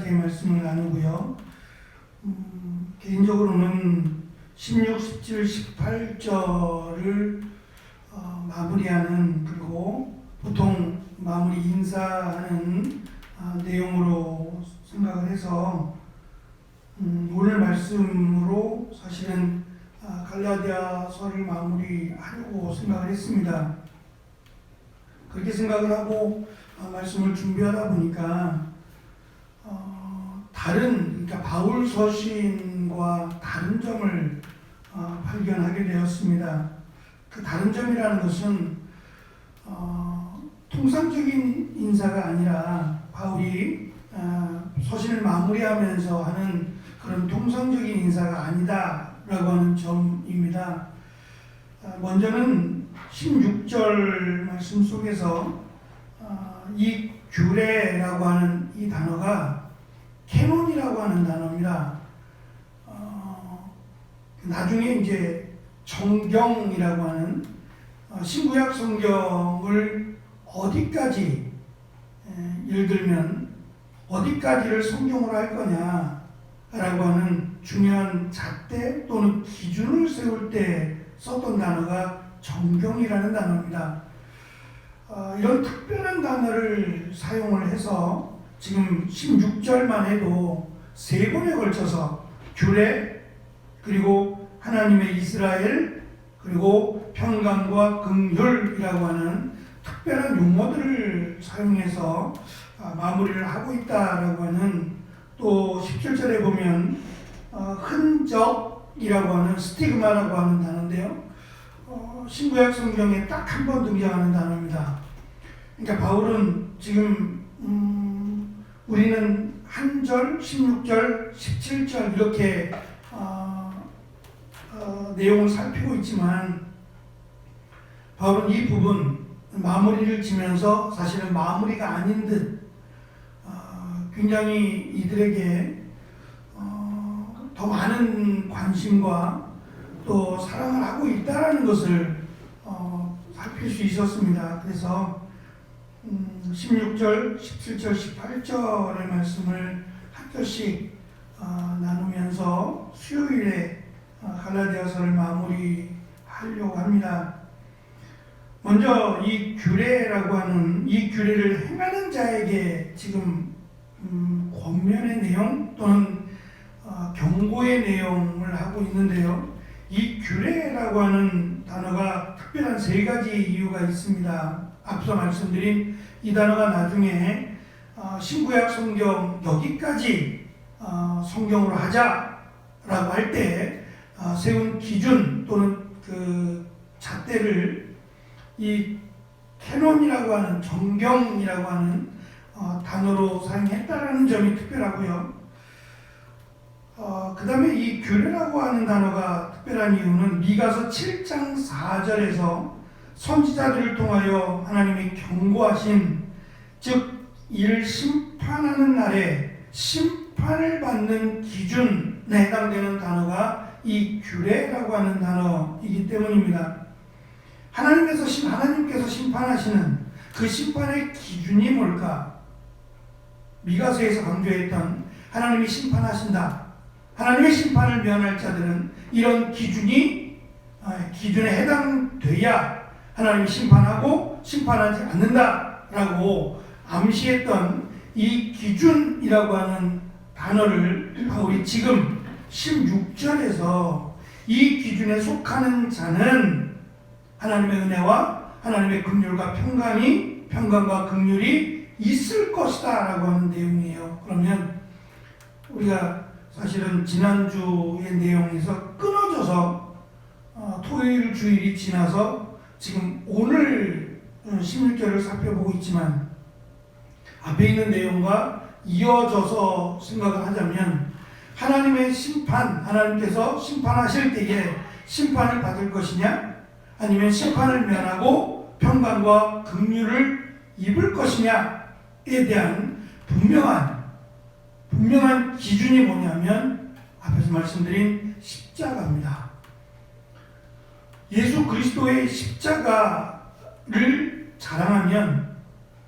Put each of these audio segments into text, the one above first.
10절까지의 말씀을 나누고요. 개인적으로는 16, 17, 18절을 마무리하는, 그리고 보통 마무리 인사하는 내용으로 생각을 해서 오늘 말씀으로 사실은 갈라디아서를 마무리하려고 생각을 했습니다. 그렇게 생각을 하고 말씀을 준비하다 보니까 그러니까 바울 서신과 다른 점을 발견하게 되었습니다. 그 다른 점이라는 것은 통상적인 인사가 아니라 바울이 서신을 마무리하면서 하는 그런 통상적인 인사가 아니다라고 하는 점입니다. 먼저는 16절 말씀 속에서 이 규례라고 하는 이 단어가 캐논이라고 하는 단어입니다. 나중에 이제 정경이라고 하는 신구약 성경을 어디까지, 예를 들면 어디까지를 성경으로 할 거냐라고 하는 중요한 잣대 또는 기준을 세울 때 썼던 단어가 정경이라는 단어입니다. 이런 특별한 단어를 사용을 해서 지금 16절만 해도 3번에 걸쳐서 규례, 그리고 하나님의 이스라엘, 그리고 평강과 긍휼이라고 하는 특별한 용어들을 사용해서 마무리를 하고 있다라고 하는, 또 17절에 보면 흔적이라고 하는 스티그마라고 하는 단어인데요. 신구약 성경에 딱 한 번 등장하는 단어입니다. 그러니까 바울은 지금 우리는 한 절, 16절, 17절 이렇게 내용을 살피고 있지만 바울은 이 부분 마무리를 지면서 사실은 마무리가 아닌 듯 굉장히 이들에게 더 많은 관심과 또 사랑을 하고 있다는 것을 살필 수 있었습니다. 그래서 16절, 17절, 18절의 말씀을 한 절씩 나누면서 수요일에 갈라디아서를 마무리하려고 합니다. 먼저 이 규례라고 하는, 이 규례를 행하는 자에게 지금 권면의 내용 또는 경고의 내용을 하고 있는데요. 이 규례라고 하는 단어가 특별한 3가지 이유가 있습니다. 앞서 말씀드린 이 단어가 나중에 신구약 성경 여기까지 성경으로 하자라고 할 때 세운 기준 또는 그 잣대를 이 캐논이라고 하는, 정경이라고 하는 단어로 사용했다라는 점이 특별하고요. 그 다음에 이 규례라고 하는 단어가 특별한 이유는 미가서 7장 4절에서 선지자들을 통하여 하나님이 경고하신, 즉 이를 심판하는 날에 심판을 받는 기준에 해당되는 단어가 이 규례라고 하는 단어이기 때문입니다. 하나님께서 심판하시는 그 심판의 기준이 뭘까? 미가서에서 강조했던 하나님이 심판하신다, 하나님의 심판을 면할 자들은 이런 기준에 해당돼야 하나님이 심판하고 심판하지 않는다라고 암시했던 이 기준이라고 하는 단어를 바울이 지금 16절에서 이 기준에 속하는 자는 하나님의 은혜와 하나님의 긍휼과 평강과 긍휼이 있을 것이다 라고 하는 내용이에요. 그러면 우리가 사실은 지난주의 내용에서 끊어져서 토요일 주일이 지나서 지금 오늘 16절을 살펴보고 있지만 앞에 있는 내용과 이어져서 생각을 하자면 하나님의 심판, 하나님께서 심판하실 때에 심판을 받을 것이냐, 아니면 심판을 면하고 평강과 긍휼을 입을 것이냐에 대한 분명한 기준이 뭐냐면 앞에서 말씀드린 십자가입니다. 예수 그리스도의 십자가를 자랑하면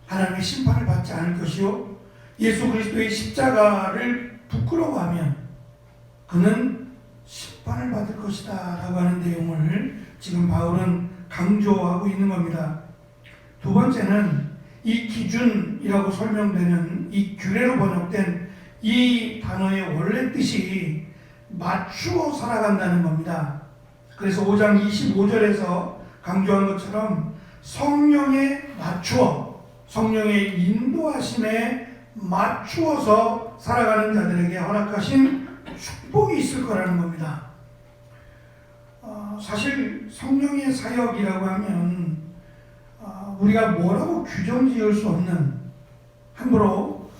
하나님의 심판을 받지 않을 것이요, 예수 그리스도의 십자가를 부끄러워하면 그는 심판을 받을 것이다 라고 하는 내용을 지금 바울은 강조하고 있는 겁니다. 두 번째는 이 기준이라고 설명되는 이 규례로 번역된 이 단어의 원래 뜻이 맞추어 살아간다는 겁니다. 그래서 5장 25절에서 강조한 것처럼 성령에 맞추어, 성령의 인도하심에 맞추어서 살아가는 자들에게 허락하신 축복이 있을 거라는 겁니다. 사실 성령의 사역이라고 하면 우리가 뭐라고 규정 지을 수 없는, 함부로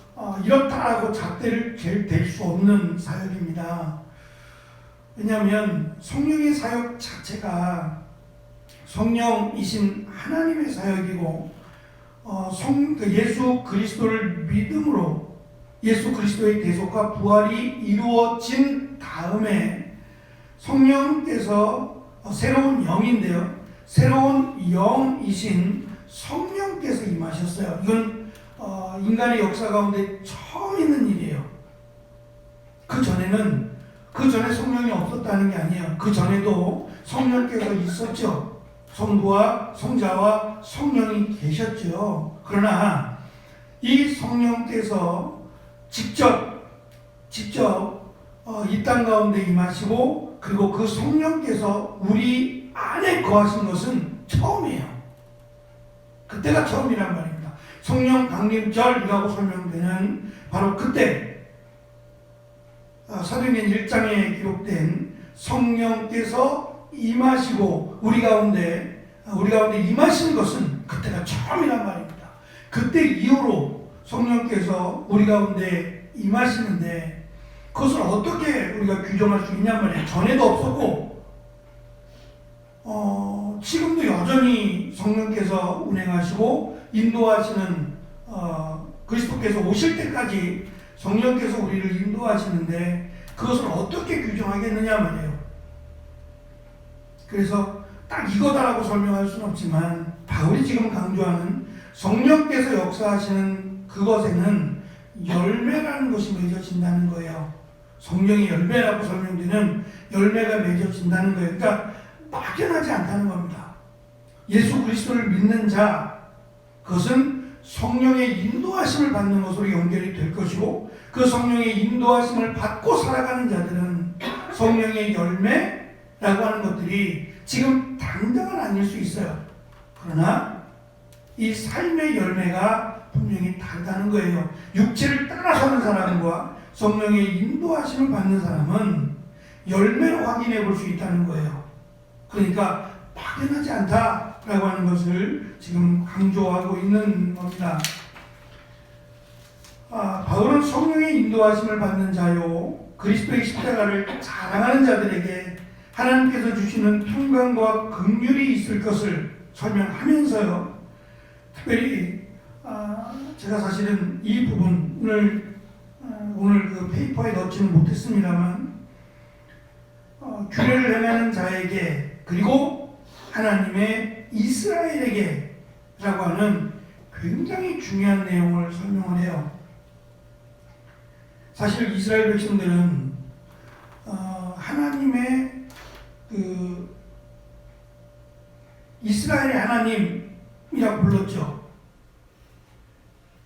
이렇다라고 잣대를 댈 수 없는 사역입니다. 왜냐하면 성령의 사역 자체가 성령이신 하나님의 사역이고 예수 그리스도를 믿음으로 예수 그리스도의 대속과 부활이 이루어진 다음에 성령께서 새로운 영인데요, 새로운 영이신 성령께서 임하셨어요. 이건 인간의 역사 가운데 처음 있는 일이에요. 그 전에 성령이 없었다는 게 아니에요. 그 전에도 성령께서 있었죠. 성부와 성자와 성령이 계셨죠. 그러나 이 성령께서 직접 이 땅 가운데 임하시고, 그리고 그 성령께서 우리 안에 거하신 것은 처음이에요. 그때가 처음이란 말입니다. 성령 강림절이라고 설명되는 바로 그때, 사도행전 1장에 기록된 성령께서 임하시고 우리 가운데 임하신 것은 그때가 처음이란 말입니다. 그때 이후로 성령께서 우리 가운데 임하시는데, 그것을 어떻게 우리가 규정할 수 있냔 말이에요. 전에도 없었고 지금도 여전히 성령께서 운행하시고 인도하시는, 그리스도께서 오실 때까지 성령께서 우리를 인도하시는데 그것을 어떻게 규정하겠느냐 말이에요. 그래서 딱 이거다라고 설명할 수는 없지만, 바울이 지금 강조하는 성령께서 역사하시는 그것에는 열매라는 것이 맺어진다는 거예요. 성령의 열매라고 설명되는 열매가 맺어진다는 거예요. 그러니까 막연하지 않다는 겁니다. 예수 그리스도를 믿는 자, 그것은 성령의 인도하심을 받는 것으로 연결이 될 것이고, 그 성령의 인도하심을 받고 살아가는 자들은 성령의 열매라고 하는 것들이 지금 당장은 아닐 수 있어요. 그러나 이 삶의 열매가 분명히 다르다는 거예요. 육체를 따라서는 사람과 성령의 인도하심을 받는 사람은 열매로 확인해 볼 수 있다는 거예요. 그러니까 막연하지 않다라고 하는 것을 지금 강조하고 있는 겁니다. 바울은 성령의 인도하심을 받는 자요, 그리스도의 십자가를 자랑하는 자들에게 하나님께서 주시는 평강과 긍휼이 있을 것을 설명하면서요, 특별히 제가 사실은 이 부분을 오늘 그 페이퍼에 넣지는 못했습니다만, 규례를 행하는 자에게, 그리고 하나님의 이스라엘에게 라고 하는 굉장히 중요한 내용을 설명을 해요. 사실 이스라엘 백성들은 하나님의 이스라엘의 하나님이라고 불렀죠.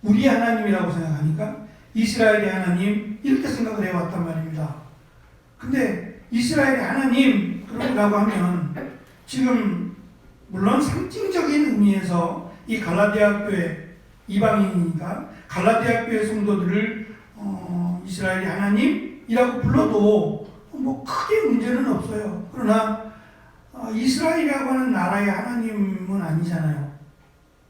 우리 하나님이라고 생각하니까 이스라엘의 하나님 이렇게 생각을 해왔단 말입니다. 근데 이스라엘의 하나님이라고 하면 지금 물론 상징적인 의미에서 이 갈라디아 교회, 이방인이니까 갈라디아 교회 성도들을 이스라엘의 하나님이라고 불러도 뭐 크게 문제는 없어요. 그러나 이스라엘이라고 하는 나라의 하나님은 아니잖아요.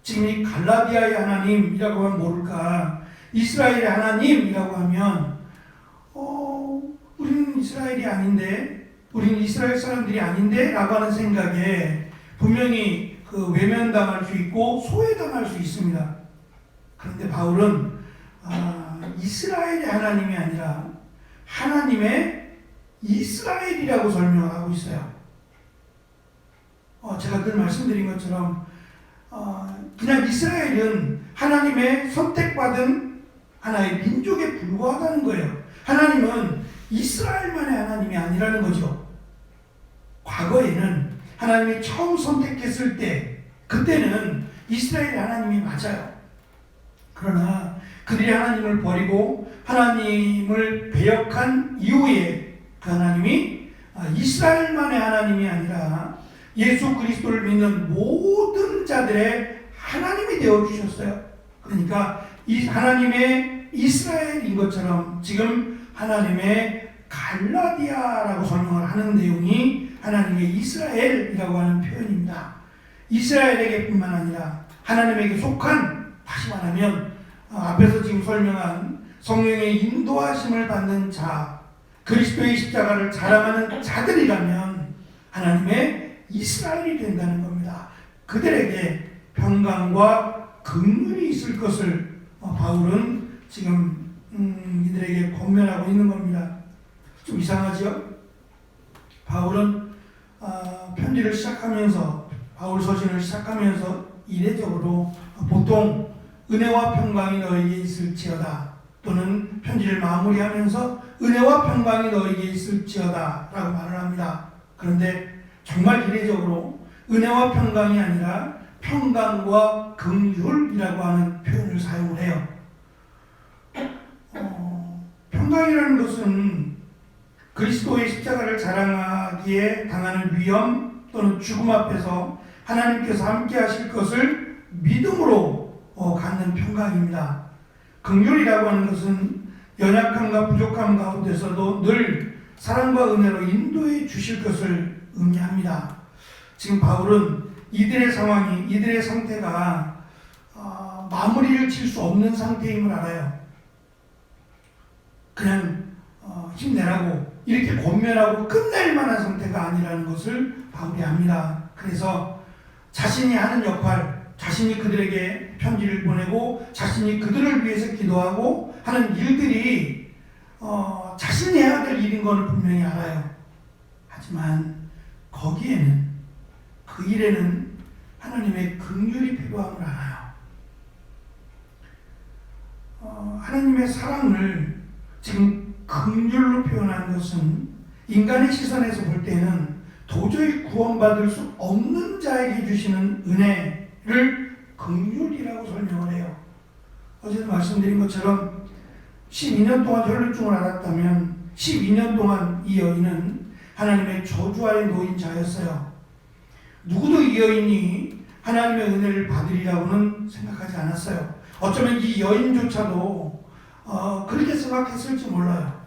지금 이 갈라디아의 하나님이라고 하면 모를까, 이스라엘의 하나님이라고 하면 우리는 이스라엘이 아닌데, 우리는 이스라엘 사람들이 아닌데 라고 하는 생각에 분명히 외면당할 수 있고 소외당할 수 있습니다. 그런데 바울은 이스라엘의 하나님이 아니라 하나님의 이스라엘이라고 설명하고 있어요. 제가 늘 말씀드린 것처럼 그냥 이스라엘은 하나님의 선택받은 하나의 민족에 불과하다는 거예요. 하나님은 이스라엘만의 하나님이 아니라는 거죠. 과거에는 하나님이 처음 선택했을 때 그때는 이스라엘 하나님이 맞아요. 그러나 그들이 하나님을 버리고 하나님을 배역한 이후에 그 하나님이 이스라엘만의 하나님이 아니라 예수 그리스도를 믿는 모든 자들의 하나님이 되어주셨어요. 그러니까 이 하나님의 이스라엘인 것처럼 지금 하나님의 갈라디아라고 설명을 하는 내용이 하나님의 이스라엘이라고 하는 표현입니다. 이스라엘에게뿐만 아니라 하나님에게 속한, 다시 말하면 앞에서 지금 설명한 성령의 인도하심을 받는 자, 그리스도의 십자가를 자랑하는 자들이라면 하나님의 이스라엘이 된다는 겁니다. 그들에게 평강과 긍휼이 있을 것을 바울은 지금 이들에게 권면하고 있는 겁니다. 좀 이상하죠? 바울은 편지를 시작하면서, 바울 서신을 시작하면서 이례적으로 보통 은혜와 평강이 너에게 있을지어다, 또는 편지를 마무리하면서 은혜와 평강이 너에게 있을지어다 라고 말을 합니다. 그런데 정말 이례적으로 은혜와 평강이 아니라 평강과 긍휼이라고 하는 표현을 사용을 해요. 평강이라는 것은 그리스도의 십자가를 자랑하기에 당하는 위험 또는 죽음 앞에서 하나님께서 함께 하실 것을 믿음으로 갖는 평강입니다. 긍휼이라고 하는 것은 연약함과 부족함 가운데서도 늘 사랑과 은혜로 인도해 주실 것을 의미합니다. 지금 바울은 이들의 상황이, 이들의 상태가 마무리를 칠 수 없는 상태임을 알아요. 그냥 힘내라고 이렇게 권면하고 끝낼 만한 상태가 아니라는 것을 바울이 압니다. 그래서 자신이 하는 역할, 자신이 그들에게 편지를 보내고 자신이 그들을 위해서 기도하고 하는 일들이 자신이 해야 될 일인 건 분명히 알아요. 하지만 거기에는, 그 일에는 하나님의 긍휼이 필요함을 알아요. 하나님의 사랑을 지금 긍휼로 표현한 것은 인간의 시선에서 볼 때는 도저히 구원받을 수 없는 자에게 주시는 은혜를 긍휼이라고 설명을 해요. 어제도 말씀드린 것처럼 12년 동안 혈루증을 앓았다면 12년 동안 이 여인은 하나님의 저주 아래 놓인 자였어요. 누구도 이 여인이 하나님의 은혜를 받으리라고는 생각하지 않았어요. 어쩌면 이 여인조차도 그렇게 생각했을지 몰라요.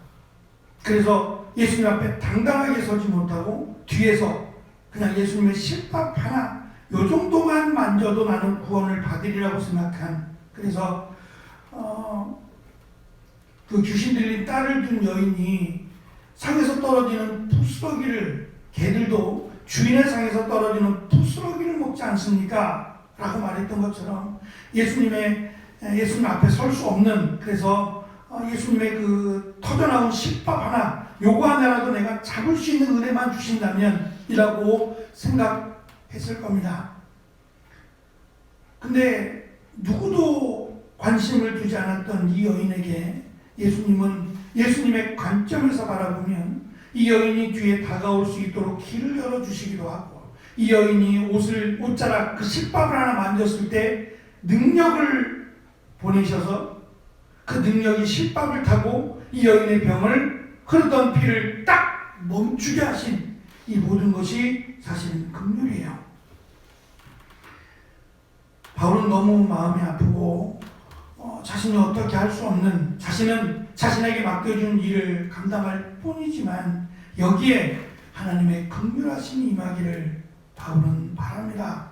그래서 예수님 앞에 당당하게 서지 못하고 뒤에서 그냥 예수님의 실밥 하나 요 정도만 만져도 나는 구원을 받으리라고 생각한, 그래서 그 귀신 들린 딸을 둔 여인이 상에서 떨어지는 부스러기를, 개들도 주인의 상에서 떨어지는 부스러기를 먹지 않습니까? 라고 말했던 것처럼 예수님 앞에 설 수 없는, 그래서 예수님의 그 터져나온 실밥 하나, 요거 하나라도 내가 잡을 수 있는 은혜만 주신다면 이라고 생각했을 겁니다. 근데 누구도 관심을 두지 않았던 이 여인에게 예수님은 예수님의 관점에서 바라보면 이 여인이 뒤에 다가올 수 있도록 길을 열어주시기도 하고, 이 여인이 옷자락 그 실밥을 하나 만졌을 때 능력을 보내셔서 그 능력이 실밥을 타고 이 여인의 병을, 흐르던 피를 딱 멈추게 하신 이 모든 것이 사실은 긍휼이에요. 바울은 너무 마음이 아프고 자신이 어떻게 할 수 없는, 자신은 자신에게 맡겨준 일을 감당할 뿐이지만 여기에 하나님의 긍휼하심이 임하기를 바울은 바랍니다.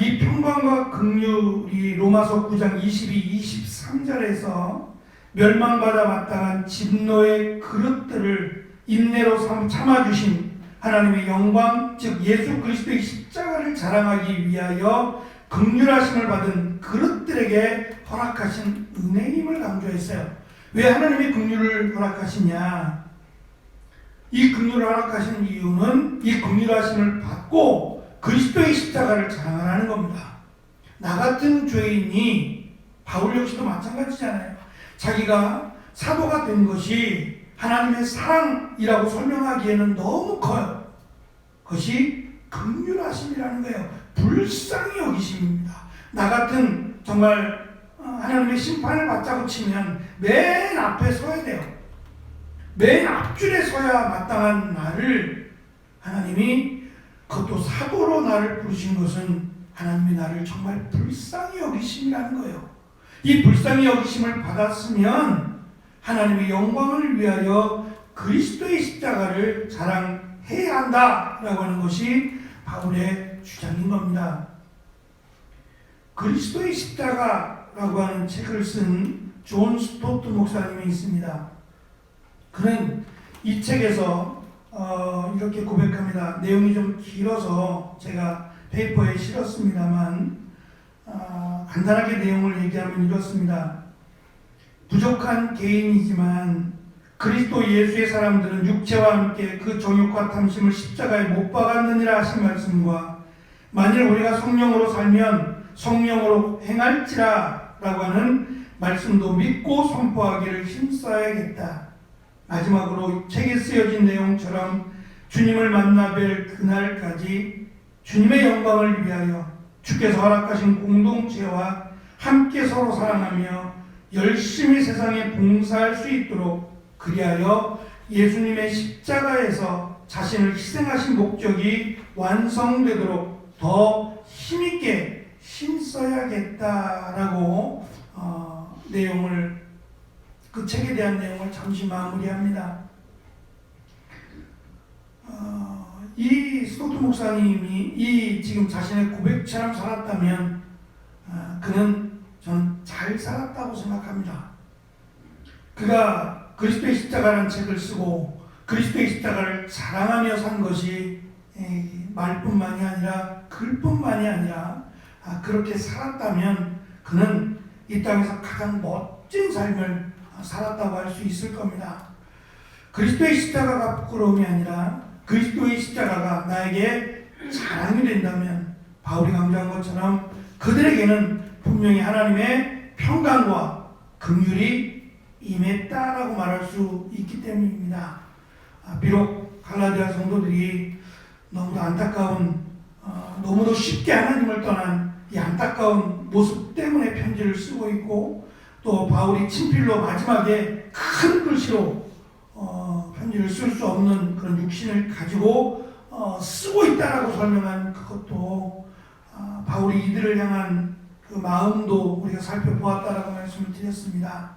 이 평강과 긍휼이 로마서 9장 22, 23절에서 멸망받아 마땅한 진노의 그릇들을 인내로 참아주신 하나님의 영광, 즉 예수 그리스도의 십자가를 자랑하기 위하여 긍휼하심을 받은 그릇들에게 허락하신 은혜임을 강조했어요. 왜 하나님이 긍휼을 허락하시냐? 이 긍휼을 허락하신 이유는 이 긍휼하심을 받고 그리스도의 십자가를 자랑하는 겁니다. 나 같은 죄인이 바울 역시도 마찬가지잖아요. 자기가 사도가 된 것이 하나님의 사랑이라고 설명하기에는 너무 커요. 그것이 긍휼하심이라는 거예요. 불쌍히 여기심입니다. 나 같은 정말 하나님의 심판을 받자고 치면 맨 앞에 서야 돼요. 맨 앞줄에 서야 마땅한 나를 하나님이 그것도 사도로 나를 부르신 것은 하나님이 나를 정말 불쌍히 여기심이라는 거예요. 이 불쌍히 여기심을 받았으면 하나님의 영광을 위하여 그리스도의 십자가를 자랑해야 한다라고 하는 것이 바울의 주장인 겁니다. 그리스도의 십자가라고 하는 책을 쓴 존 스토트 목사님이 있습니다. 그는 이 책에서 이렇게 고백합니다. 내용이 좀 길어서 제가 페이퍼에 실었습니다만 간단하게 내용을 얘기하면 이렇습니다. 부족한 개인이지만 그리스도 예수의 사람들은 육체와 함께 그 정욕과 탐심을 십자가에 못 박았느니라 하신 말씀과 만일 우리가 성령으로 살면 성령으로 행할지라 라고 하는 말씀도 믿고 선포하기를 힘써야겠다. 마지막으로 책에 쓰여진 내용처럼 주님을 만나 뵐 그날까지 주님의 영광을 위하여 주께서 허락하신 공동체와 함께 서로 사랑하며 열심히 세상에 봉사할 수 있도록 그리하여 예수님의 십자가에서 자신을 희생하신 목적이 완성되도록 더 힘있게 힘써야겠다라고 내용을 그 책에 대한 내용을 잠시 마무리합니다. 이 스토트 목사님이 이 지금 자신의 고백처럼 살았다면 그는 저는 잘 살았다고 생각합니다. 그가 그리스도의 십자가라는 책을 쓰고 그리스도의 십자가를 자랑하며 산 것이 말뿐만이 아니라 글뿐만이 아니라 그렇게 살았다면 그는 이 땅에서 가장 멋진 삶을 살았다고 할 수 있을 겁니다. 그리스도의 십자가가 부끄러움이 아니라 그리스도의 십자가가 나에게 자랑이 된다면 바울이 강조한 것처럼 그들에게는 분명히 하나님의 평강과 긍휼이 임했다라고 말할 수 있기 때문입니다. 비록 갈라디아 성도들이 너무도 안타까운 너무도 쉽게 하나님을 떠난 이 안타까운 모습 때문에 편지를 쓰고 있고 또 바울이 친필로 마지막에 큰 글씨로 편지를 쓸 수 없는 그런 육신을 가지고 쓰고 있다라고 설명한 그것도 바울이 이들을 향한 그 마음도 우리가 살펴보았다라고 말씀을 드렸습니다.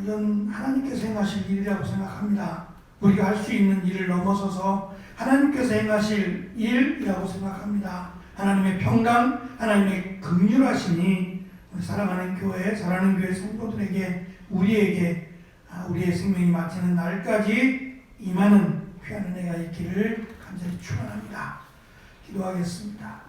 이건 하나님께서 행하실 일이라고 생각합니다. 우리가 할 수 있는 일을 넘어서서 하나님께서 행하실 일이라고 생각합니다. 하나님의 평강, 하나님의 긍휼하심이 사랑하는 교회, 사랑하는 교회 성도들에게 우리에게 우리의 생명이 마치는 날까지 임하는 귀한 은혜가 있기를 간절히 축원합니다. 기도하겠습니다.